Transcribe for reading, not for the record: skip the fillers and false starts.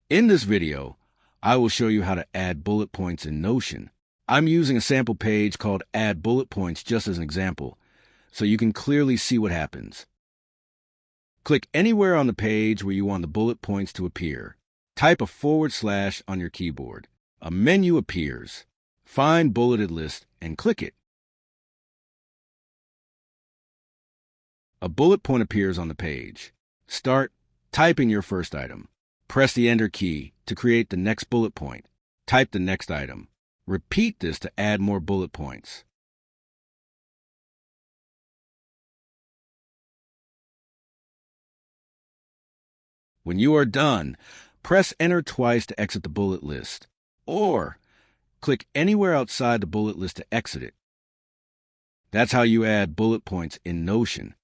In this video, I will show you how to add bullet points in Notion. I'm using a sample page called Add Bullet Points just as an example, so you can clearly see what happens. Click anywhere on the page where you want the bullet points to appear. Type a / on your keyboard. A menu appears. Find Bulleted List and click it. A bullet point appears on the page. Start typing your first item. Press the Enter key to create the next bullet point. Type the next item. Repeat this to add more bullet points. When you are done, press Enter twice to exit the bullet list, or click anywhere outside the bullet list to exit it. That's how you add bullet points in Notion.